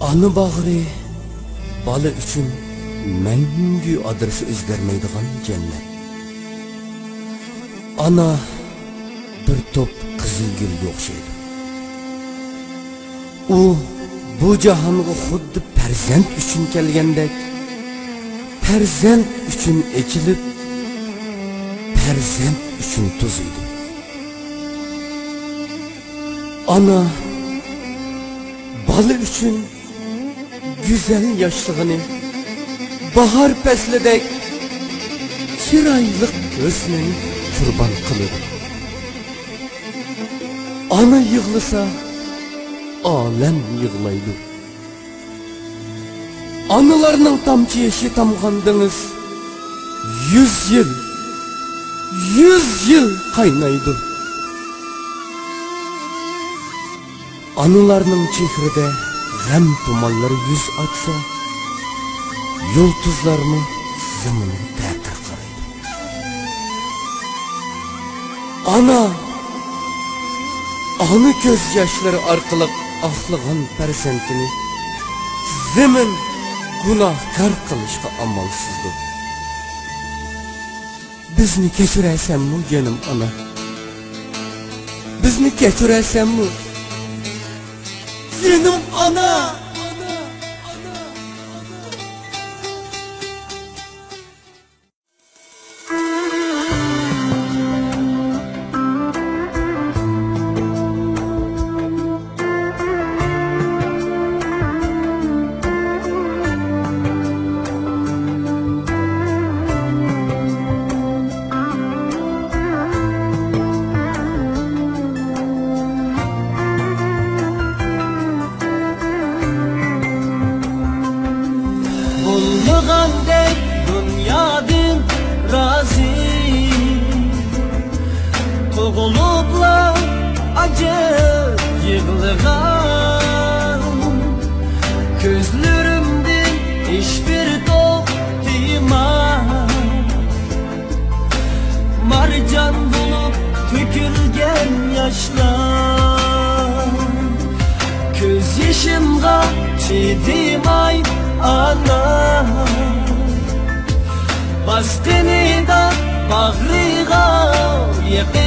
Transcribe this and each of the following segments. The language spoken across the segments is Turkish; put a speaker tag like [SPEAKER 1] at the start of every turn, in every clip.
[SPEAKER 1] Anı bağrı balı üçün məngü adresi özgərməydiğən cennet. Ana bir top kızıl gülge oxşaydı. O bu cahanğa xuddi perzent üçün kelgendek, perzent üçün ekilip, perzent üçün tuzuydu. Ana balı üçün güzel yaşlığını, bahar pesledek çıraylık gözlerini kurban kılır. Ana yığlısa alem yığlaydı. Anılarının tamçı yaşı tamğandınız 100 yıl kaynaydı. Anılarının çehrede gəm tumanları yüz atsa, yıldızlarını zımını təkrar qaraydı. Ana gözyaşları arqılıq axlığın persentini zımın günahkar qılışqa amalsızdı. Bizni keçirəsən mi canım ana? Bizni keçirəsən mi? Canım ana!
[SPEAKER 2] Bulmağandek dünyadın razı, Toğulubla acı yığılğan, Gözlerimden hiçbir toxtima, Marcan bulup tökülgen yaşlar, Göz yaşımga çiğdimay ana, Baskını da bağrığa yıkın,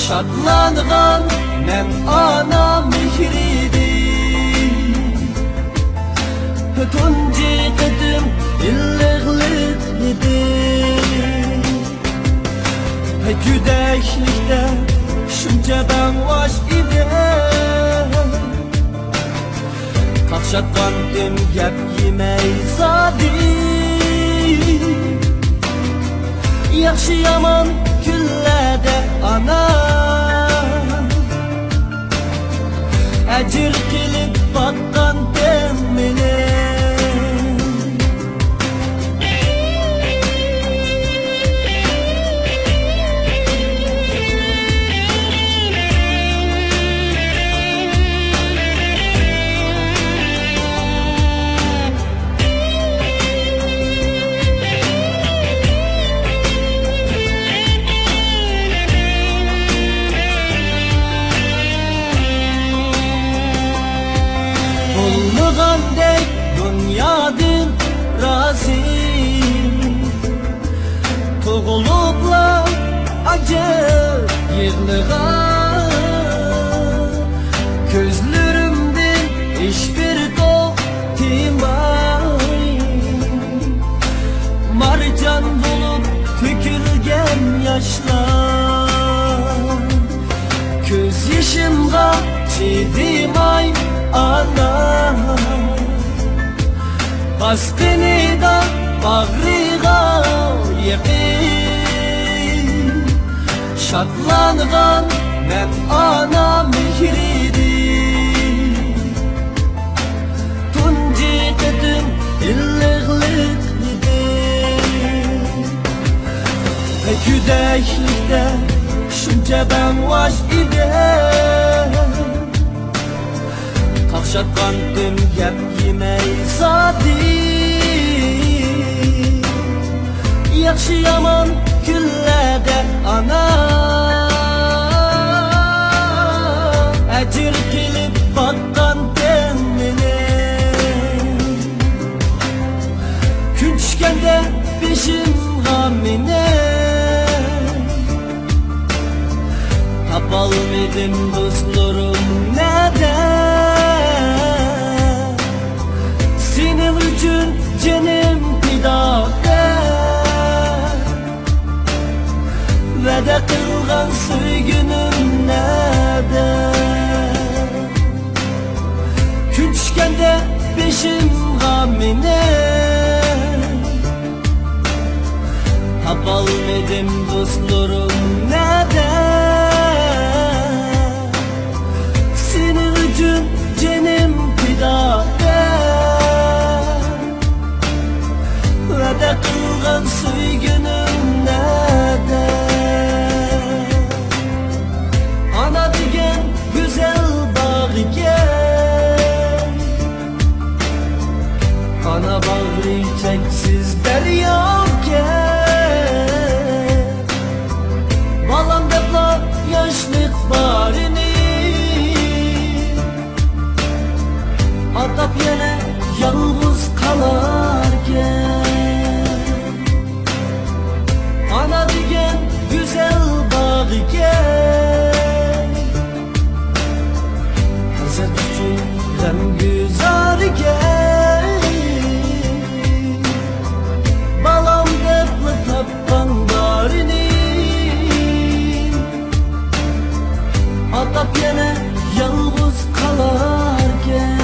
[SPEAKER 2] Şadlanğan men ana mihridir. Tunci qıdım illiqlik idir, Güdəklikdə şuncadan vaş idir. Qaqşatqan dim gəp yemey zadi, Yaxşı yaman küllədə ana, Əcir qilib batqan demmini. Bulmağandek dünyadın razı, Toğulubla acı yığılğan, Gözlerimden hiçbir toxtimay, Marcan bulup tökülgen yaşlar, Göz yaşımga çiğdimay ana, Baskını da bağrığa yıkın, Şadlanğan men ana mihridir. Tunci qıdım illiqlik idir, Güdəklikdə şuncadan vaş idir. Qaqşatqan dim gəp yemey zadi, Yaxşı yaman küllədə ana, Əcir qilib batqan beşim gamine tapalmadım dostlarım neden senin için canım fida ve de kılgan sevginim neden küçkende beşim gamine tapalmadım dostlarım neden senin için canım fida ve de kılgan sevginim neden ana diyen güzel bağ iken ana bağrı çeksiz deryayken balam depla yaşlık barini atap yine yalnız kalarken ana diyen güzel bağ iken kızı için hem güzel iken balam depla tapkan barini atap yine yalnız kalarken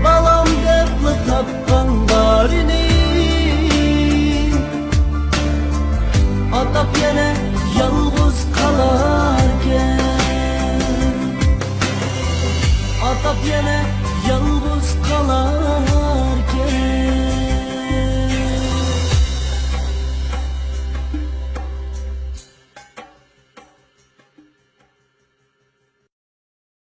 [SPEAKER 2] balam depla tapkan barini atap yine yalnız kalarken atap yine yalnız kalarken